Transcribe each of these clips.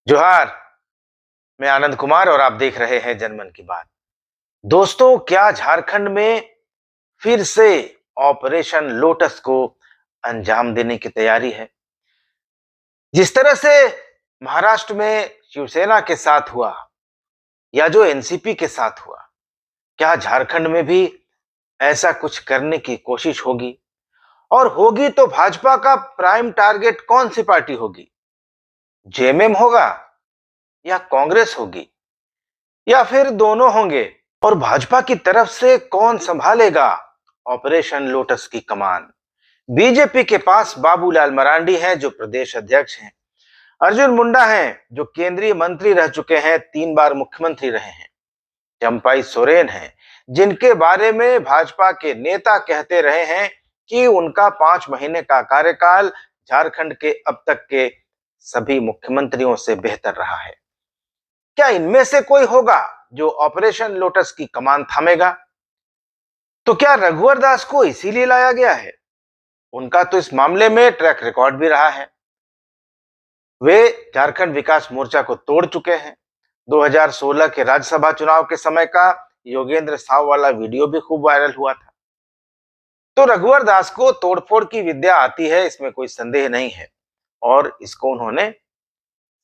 जोहार। मैं आनंद कुमार और आप देख रहे हैं जनमन की बात। दोस्तों, क्या झारखंड में फिर से ऑपरेशन लोटस को अंजाम देने की तैयारी है? जिस तरह से महाराष्ट्र में शिवसेना के साथ हुआ या जो एनसीपी के साथ हुआ, क्या झारखंड में भी ऐसा कुछ करने की कोशिश होगी? और होगी तो भाजपा का प्राइम टारगेट कौन सी पार्टी होगी? जेएमएम होगा या कांग्रेस होगी या फिर दोनों होंगे? और भाजपा की तरफ से कौन संभालेगा ऑपरेशन लोटस की कमान? बीजेपी के पास बाबूलाल मरांडी हैं जो प्रदेश अध्यक्ष हैं, अर्जुन मुंडा हैं जो केंद्रीय मंत्री रह चुके हैं, 3 बार मुख्यमंत्री रहे हैं, चंपाई सोरेन हैं जिनके बारे में भाजपा के नेता कहते रहे हैं कि उनका 5 महीने का कार्यकाल झारखंड के अब तक के सभी मुख्यमंत्रियों से बेहतर रहा है। क्या इनमें से कोई होगा जो ऑपरेशन लोटस की कमान थामेगा? तो क्या रघुवर दास को इसीलिए लाया गया है? उनका तो इस मामले में ट्रैक रिकॉर्ड भी रहा है। वे झारखंड विकास मोर्चा को तोड़ चुके हैं। 2016 के राज्यसभा चुनाव के समय का योगेंद्र साव वाला वीडियो भी खूब वायरल हुआ था। तो रघुवर दास को तोड़फोड़ की विद्या आती है, इसमें कोई संदेह नहीं है, और इसको उन्होंने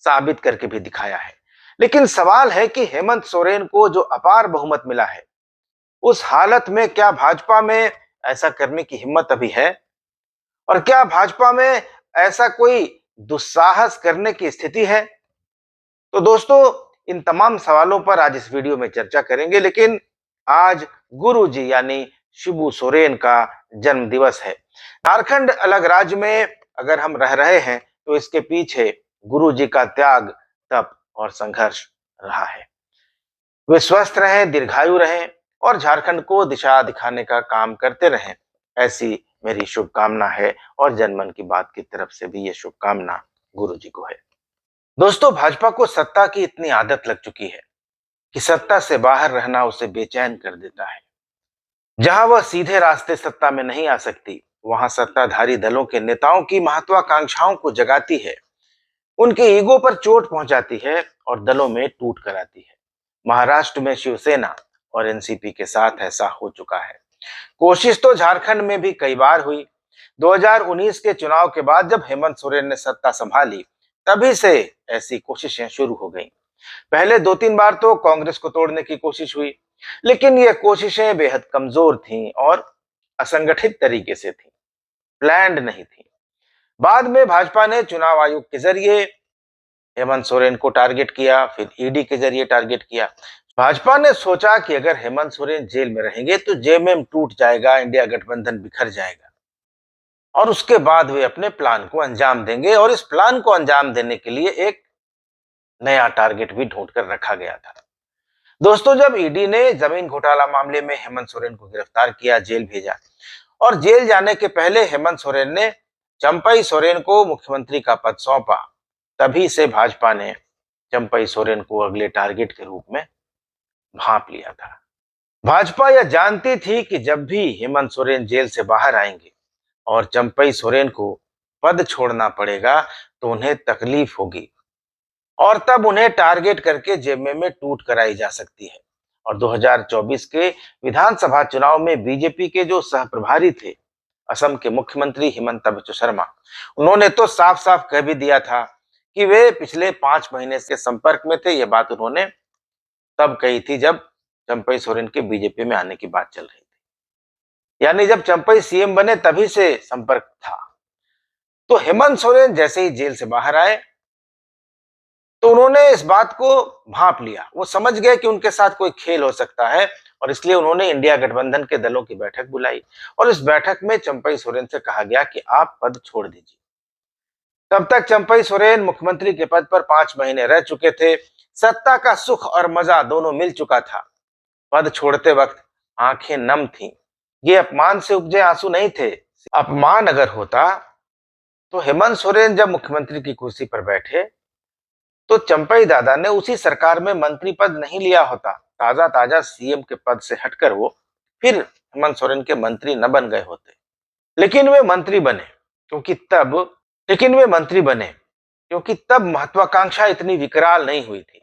साबित करके भी दिखाया है। लेकिन सवाल है कि हेमंत सोरेन को जो अपार बहुमत मिला है, उस हालत में क्या भाजपा में ऐसा करने की हिम्मत अभी है? और क्या भाजपा में ऐसा कोई दुस्साहस करने की स्थिति है? तो दोस्तों, इन तमाम सवालों पर आज इस वीडियो में चर्चा करेंगे। लेकिन आज गुरु जी यानी शिबू सोरेन का जन्म दिवस है। झारखंड अलग राज्य में अगर हम रह रहे हैं तो इसके पीछे गुरु जी का त्याग, तप और संघर्ष रहा है। वे स्वस्थ रहें, दीर्घायु रहें और झारखंड को दिशा दिखाने का काम करते रहें, ऐसी मेरी शुभकामना है। और जनमन की बात की तरफ से भी ये शुभकामना गुरु जी को है। दोस्तों, भाजपा को सत्ता की इतनी आदत लग चुकी है कि सत्ता से बाहर रहना उसे बेचैन कर देता है। जहां वह सीधे रास्ते सत्ता में नहीं आ सकती, वहां सत्ताधारी दलों के नेताओं की महत्वाकांक्षाओं को जगाती है, उनके ईगो पर चोट पहुंचाती है और दलों में टूट कराती है। महाराष्ट्र में शिवसेना और एनसीपी के साथ ऐसा हो चुका है। कोशिश तो झारखंड में भी कई बार हुई। 2019 के चुनाव के बाद जब हेमंत सोरेन ने सत्ता संभाली, तभी से ऐसी कोशिशें शुरू हो गईं। पहले 2-3 बार तो कांग्रेस को तोड़ने की कोशिश हुई, लेकिन ये कोशिशें बेहद कमजोर थीं और असंगठित तरीके से थीं, प्लान्ड नहीं थीं। बाद में भाजपा ने चुनाव आयोग के जरिए हेमंत सोरेन को टारगेट किया, फिर ईडी के जरिए टारगेट किया। भाजपा ने सोचा कि अगर हेमंत सोरेन जेल में रहेंगे तो जेएमएम टूट जाएगा, इंडिया गठबंधन बिखर जाएगा, और उसके बाद वे अपने प्लान को अंजाम देंगे। और इस प्लान को अंजाम देने के लिए एक नया टारगेट भी ढूंढ कर रखा गया था। दोस्तों, जब ईडी ने जमीन घोटाला मामले में हेमंत सोरेन को गिरफ्तार किया, जेल भेजा, और जेल जाने के पहले हेमंत सोरेन ने चंपई सोरेन को मुख्यमंत्री का पद सौंपा, तभी से भाजपा ने चंपई सोरेन को अगले टारगेट के रूप में भांप लिया था। भाजपा यह जानती थी कि जब भी हेमंत सोरेन जेल से बाहर आएंगे और चंपई सोरेन को पद छोड़ना पड़ेगा तो उन्हें तकलीफ होगी, और तब उन्हें टारगेट करके जेएमएम में टूट कराई जा सकती है। और 2024 के विधानसभा चुनाव में बीजेपी के जो सहप्रभारी थे, असम के मुख्यमंत्री हिमंता बिस्वा शर्मा, उन्होंने तो साफ साफ कह भी दिया था कि वे पिछले 5 महीने के संपर्क में थे। यह बात उन्होंने तब कही थी जब चंपई सोरेन के बीजेपी में आने की बात चल रही थी, यानी जब चंपई सीएम बने तभी से संपर्क था। तो हेमंत सोरेन जैसे ही जेल से बाहर आए तो उन्होंने इस बात को भांप लिया। वो समझ गए कि उनके साथ कोई खेल हो सकता है, और इसलिए उन्होंने इंडिया गठबंधन के दलों की बैठक बुलाई, और इस बैठक में चंपई सोरेन से कहा गया कि आप पद छोड़ दीजिए। तब तक चंपई सोरेन मुख्यमंत्री के पद पर 5 महीने रह चुके थे। सत्ता का सुख और मजा दोनों मिल चुका था। पद छोड़ते वक्त आंखें नम थीं। ये अपमान से उपजे आंसू नहीं थे। अपमान अगर होता तो हेमंत सोरेन जब मुख्यमंत्री की कुर्सी पर बैठे तो चंपई दादा ने उसी सरकार में मंत्री पद नहीं लिया होता। ताजा ताजा सीएम के पद से हटकर वो फिर हेमंत सोरेन के मंत्री न बन गए होते। लेकिन वे मंत्री बने, क्योंकि तब लेकिन वे मंत्री बने क्योंकि तब महत्वाकांक्षा इतनी विकराल नहीं हुई थी।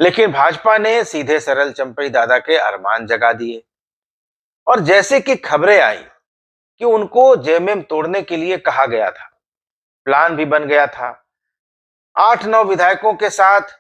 लेकिन भाजपा ने सीधे सरल चंपई दादा के अरमान जगा दिए और जैसे कि खबरें आई कि उनको जेएमएम तोड़ने के लिए कहा गया था, प्लान भी बन गया था। 8-9 विधायकों के साथ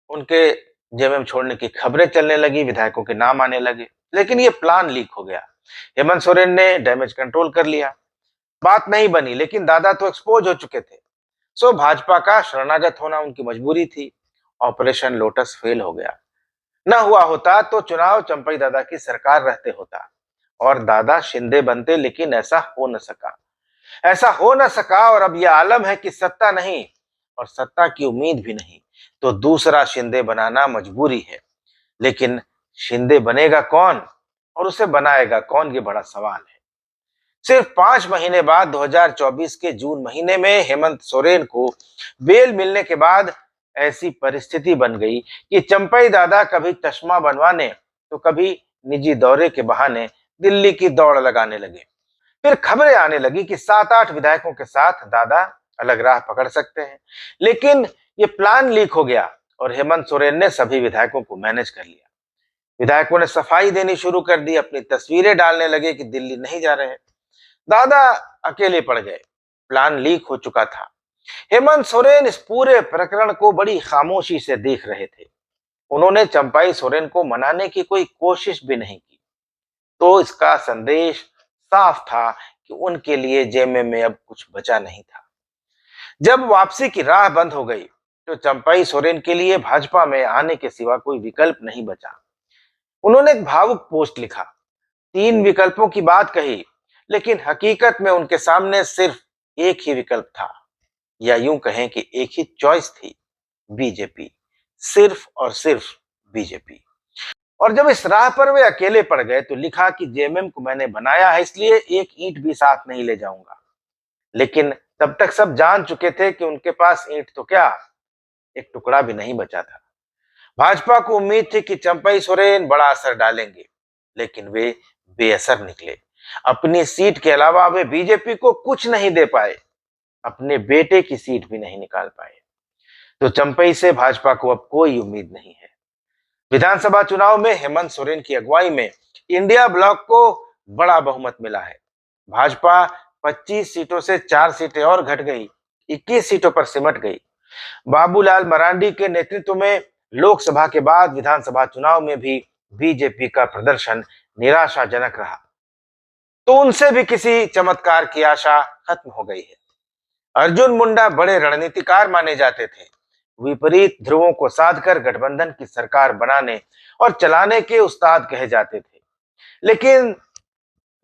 उनके जेएमएम छोड़ने की खबरें चलने लगी, विधायकों के नाम आने लगे, लेकिन ये प्लान लीक हो गया। हेमंत सोरेन ने डैमेज कंट्रोल कर लिया, बात नहीं बनी, लेकिन दादा तो एक्सपोज हो चुके थे। सो भाजपा का शरणागत होना उनकी मजबूरी थी। ऑपरेशन लोटस फेल हो गया। न हुआ होता तो चुनाव चंपई दादा की सरकार रहते होता और दादा शिंदे बनते, लेकिन ऐसा हो न सका। ऐसा हो न सका और अब यह आलम है कि सत्ता नहीं और सत्ता की उम्मीद भी नहीं, तो दूसरा शिंदे बनाना मजबूरी है। लेकिन शिंदे बनेगा कौन और उसे बनाएगा कौन, ये बड़ा सवाल है। सिर्फ 5 महीने बाद 2024 के जून महीने में हेमंत सोरेन को बेल मिलने के बाद ऐसी परिस्थिति बन गई कि चंपई दादा कभी चश्मा बनवाने तो कभी निजी दौरे के बहाने दिल्ली की दौड़ लगाने लगे। फिर खबरें आने लगी कि 7-8 विधायकों के साथ दादा अलग राह पकड़ सकते हैं, लेकिन ये प्लान लीक हो गया और हेमंत सोरेन ने सभी विधायकों को मैनेज कर लिया। विधायकों ने सफाई देनी शुरू कर दी, अपनी तस्वीरें डालने लगे कि दिल्ली नहीं जा रहे। दादा अकेले पड़ गए, प्लान लीक हो चुका था। हेमंत सोरेन इस पूरे प्रकरण को बड़ी खामोशी से देख रहे थे। उन्होंने चंपाई सोरेन को मनाने की कोई कोशिश भी नहीं की। तो इसका संदेश साफ था कि उनके लिए जेएमएम में अब कुछ बचा नहीं था। जब वापसी की राह बंद हो गई तो चंपाई सोरेन के लिए भाजपा में आने के सिवा कोई विकल्प नहीं बचा। उन्होंने एक भावुक पोस्ट लिखा, 3 विकल्पों की बात कही, लेकिन हकीकत में उनके सामने सिर्फ एक ही विकल्प था, या यूं कहें कि एक ही चॉइस थी, बीजेपी। सिर्फ और सिर्फ बीजेपी। और जब इस राह पर वे अकेले पड़ गए तो लिखा कि जेएमएम को मैंने बनाया है, इसलिए एक ईंट भी साथ नहीं ले जाऊंगा। लेकिन तब तक सब जान चुके थे कि उनके पास ईंट तो क्या, एक टुकड़ा भी नहीं बचा था। भाजपा को उम्मीद थी कि चंपई सोरेन बड़ा असर डालेंगे, लेकिन वे बेअसर निकले। अपनी सीट के अलावा वे बीजेपी को कुछ नहीं दे पाए, अपने बेटे की सीट भी नहीं निकाल पाए। तो चंपई से भाजपा को अब कोई उम्मीद नहीं है। विधानसभा चुनाव में हेमंत सोरेन की अगुवाई में इंडिया ब्लॉक को बड़ा बहुमत मिला है। भाजपा 25 सीटों से 4 सीटें और घट गई, 21 सीटों पर सिमट गई। बाबूलाल मरांडी के नेतृत्व में लोकसभा के बाद विधानसभा चुनाव में भी बीजेपी का प्रदर्शन निराशाजनक रहा, तो उनसे भी किसी चमत्कार की आशा खत्म हो गई है। अर्जुन मुंडा बड़े रणनीतिकार माने जाते थे। विपरीत ध्रुवों को साधकर गठबंधन की सरकार बनाने और चलाने के उस्ताद कहे जाते थे। लेकिन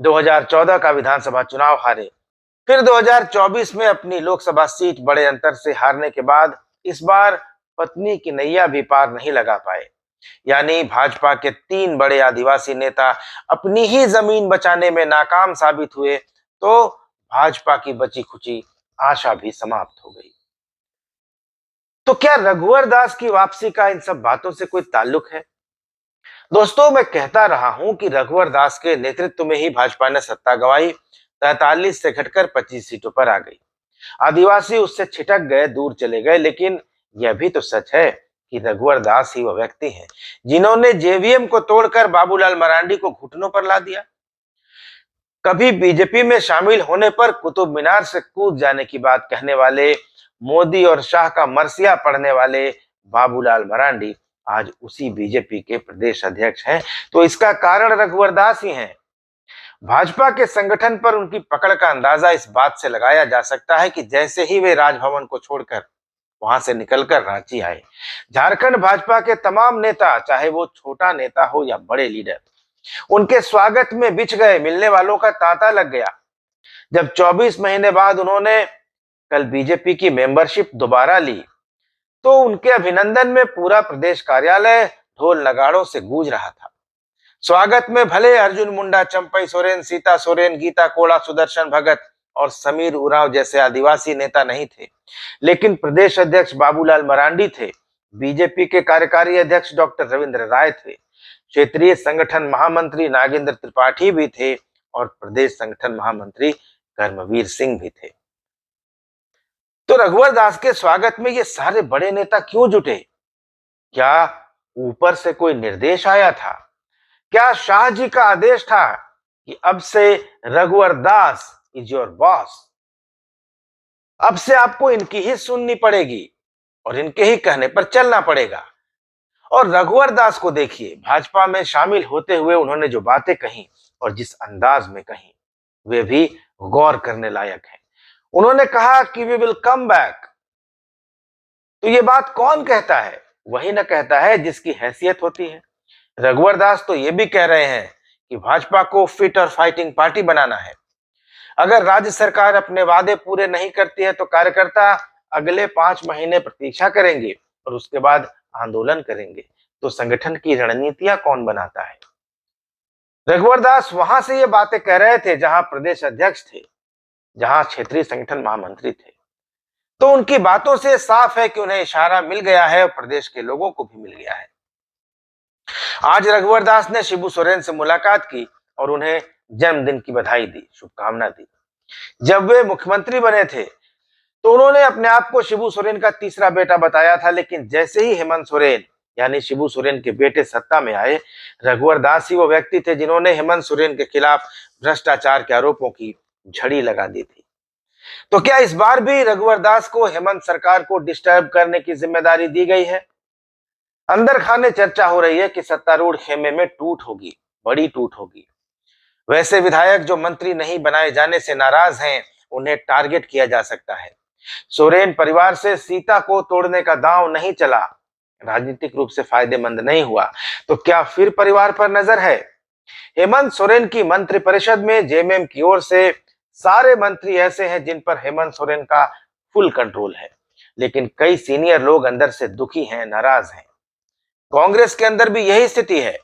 2014 का विधानसभा चुनाव हारे। फिर 2024 में अपनी लोकसभा सीट बड़े अंतर से हारने के बाद इस बार पत्नी की नैया भी पार नहीं लगा पाए। यानी भाजपा के 3 बड़े आदिवासी नेता अपनी ही जमीन बचाने में नाकाम साबित हुए, तो भाजपा की बची खुची आशा भी समाप्त हो गई। तो क्या रघुवर दास की वापसी का इन सब बातों से कोई ताल्लुक है? दोस्तों, मैं कहता रहा हूं कि रघुवर दास के नेतृत्व में ही भाजपा ने सत्ता गंवाई, 43 से घटकर 25 सीटों पर आ गई। आदिवासी उससे छिटक गए, दूर चले गए, लेकिन यह भी तो सच है कि रघुवर दास ही वह व्यक्ति हैं जिन्होंने जेवीएम को तोड़कर बाबूलाल मरांडी को घुटनों पर ला दिया। कभी बीजेपी में शामिल होने पर कुतुब मीनार से कूद जाने की बात कहने वाले, मोदी और शाह का मरसिया पढ़ने वाले बाबूलाल मरांडी आज उसी बीजेपी के प्रदेश अध्यक्ष हैं, तो इसका कारण रघुवर दास ही हैं। भाजपा के संगठन पर उनकी पकड़ का अंदाजा इस बात से लगाया जा सकता है कि जैसे ही वे राजभवन को छोड़कर वहां से निकलकर रांची आए, झारखंड भाजपा के तमाम नेता, चाहे वो छोटा नेता हो या बड़े लीडर, उनके स्वागत में बिछ गए, मिलने वालों का तांता लग गया। जब 24 महीने बाद उन्होंने कल बीजेपी की मेंबरशिप दोबारा ली, तो उनके अभिनंदन में पूरा प्रदेश कार्यालय ढोल नगाड़ों से गूंज रहा था। स्वागत में भले अर्जुन मुंडा, चंपई सोरेन, सीता सोरेन, गीता कोड़ा, सुदर्शन भगत और समीर उरांव जैसे आदिवासी नेता नहीं थे, लेकिन प्रदेश अध्यक्ष बाबूलाल मरांडी थे, बीजेपी के कार्यकारी अध्यक्ष डॉक्टर रविंद्र राय थे, क्षेत्रीय संगठन महामंत्री नागेंद्र त्रिपाठी भी थे और प्रदेश संगठन महामंत्री कर्मवीर सिंह भी थे। तो रघुवर दास के स्वागत में ये सारे बड़े नेता क्यों जुटे? क्या ऊपर से कोई निर्देश आया था? क्या शाह जी का आदेश था कि अब से रघुवर दास इज योर बॉस, अब से आपको इनकी ही सुननी पड़ेगी और इनके ही कहने पर चलना पड़ेगा? और रघुवर दास को देखिए, भाजपा में शामिल होते हुए उन्होंने जो बातें कही और जिस अंदाज में कही, वे भी गौर करने लायक है। उन्होंने कहा कि वी विल कम बैक। तो ये बात कौन कहता है? वही ना कहता है जिसकी हैसियत होती है। रघुवर दास तो ये भी कह रहे हैं कि भाजपा को फिट और फाइटिंग पार्टी बनाना है। अगर राज्य सरकार अपने वादे पूरे नहीं करती है तो कार्यकर्ता अगले 5 महीने प्रतीक्षा करेंगे और उसके बाद आंदोलन करेंगे। तो संगठन की रणनीतियां कौन बनाता है? रघुवर दास वहां से ये बातें कह रहे थे जहां प्रदेश अध्यक्ष थे, जहां क्षेत्रीय संगठन महामंत्री थे। तो उनकी बातों से साफ है कि उन्हें इशारा मिल गया है और प्रदेश के लोगों को भी मिल गया है। आज रघुवर दास ने शिबू सोरेन से मुलाकात की और उन्हें जन्मदिन की बधाई दी, शुभकामना दी। जब वे मुख्यमंत्री बने थे तो उन्होंने अपने आप को शिबू सोरेन का तीसरा बेटा बताया था, लेकिन जैसे ही हेमंत सोरेन यानी शिबू सोरेन के बेटे सत्ता में आए, रघुवर दास ही वो व्यक्ति थे जिन्होंने हेमंत सोरेन के खिलाफ भ्रष्टाचार के आरोपों की झड़ी लगा दी थी। तो क्या इस बार भी रघुवर दास को हेमंत सरकार को डिस्टर्ब करने की जिम्मेदारी दी गई है? अंदर खाने चर्चा हो रही है कि सत्तारूढ़ खेमे में टूट होगी, बड़ी टूट होगी। वैसे विधायक जो मंत्री नहीं बनाए जाने से नाराज हैं, उन्हें टारगेट किया जा सकता है। सोरेन परिवार से सीता को तोड़ने का दांव नहीं चला, राजनीतिक रूप से फायदेमंद नहीं हुआ, तो क्या फिर परिवार पर नजर है? हेमंत सोरेन की मंत्रिपरिषद में जेएमएम की ओर से सारे मंत्री ऐसे हैं जिन पर हेमंत सोरेन का फुल कंट्रोल है, लेकिन कई सीनियर लोग अंदर से दुखी हैं, नाराज हैं। कांग्रेस के अंदर भी यही स्थिति है।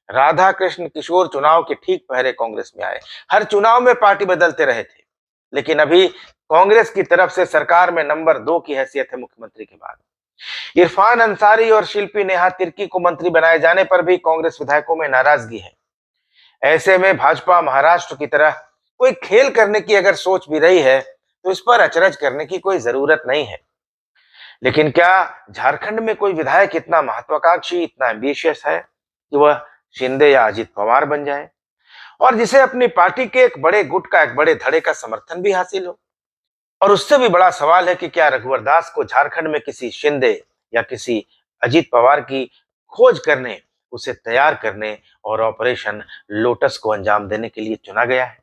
राधा कृष्ण किशोर चुनाव के ठीक पहले कांग्रेस में आए, हर चुनाव में पार्टी बदलते रहे थे, लेकिन अभी कांग्रेस की तरफ से सरकार में नंबर 2 की हैसियत है मुख्यमंत्री के बाद। इरफान अंसारी और शिल्पी नेहा तिर्की को मंत्री बनाए जाने पर भी कांग्रेस विधायकों में नाराजगी है। ऐसे में भाजपा महाराष्ट्र की तरह कोई खेल करने की अगर सोच भी रही है तो इस पर अचरज करने की कोई जरूरत नहीं है। लेकिन क्या झारखंड में कोई विधायक इतना महत्वाकांक्षी, इतना एम्बिशियस है कि वह शिंदे या अजित पवार बन जाए और जिसे अपनी पार्टी के एक बड़े गुट का, एक बड़े धड़े का समर्थन भी हासिल हो? और उससे भी बड़ा सवाल है कि क्या रघुवर दास को झारखंड में किसी शिंदे या किसी अजित पवार की खोज करने, उसे तैयार करने और ऑपरेशन लोटस को अंजाम देने के लिए चुना गया है?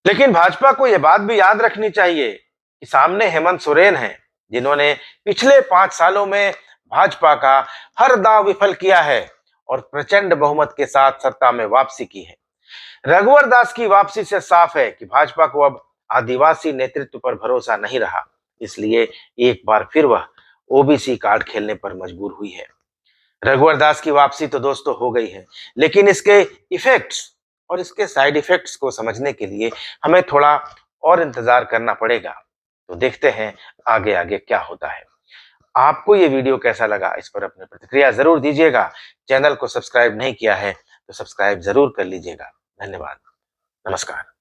लेकिन भाजपा को यह बात भी याद रखनी चाहिए कि सामने हेमंत सोरेन हैं, जिन्होंने पिछले 5 सालों में भाजपा का हर दांव विफल किया है और प्रचंड बहुमत के साथ सत्ता में वापसी की है। रघुवर दास की वापसी से साफ है कि भाजपा को अब आदिवासी नेतृत्व पर भरोसा नहीं रहा, इसलिए एक बार फिर वह ओबीसी कार्ड खेलने पर मजबूर हुई है। रघुवर दास की वापसी तो दोस्तों हो गई है, लेकिन इसके इफेक्ट्स और इसके साइड इफेक्ट्स को समझने के लिए हमें थोड़ा और इंतजार करना पड़ेगा। तो देखते हैं आगे आगे क्या होता है। आपको ये वीडियो कैसा लगा, इस पर अपनी प्रतिक्रिया जरूर दीजिएगा। चैनल को सब्सक्राइब नहीं किया है तो सब्सक्राइब जरूर कर लीजिएगा। धन्यवाद। नमस्कार।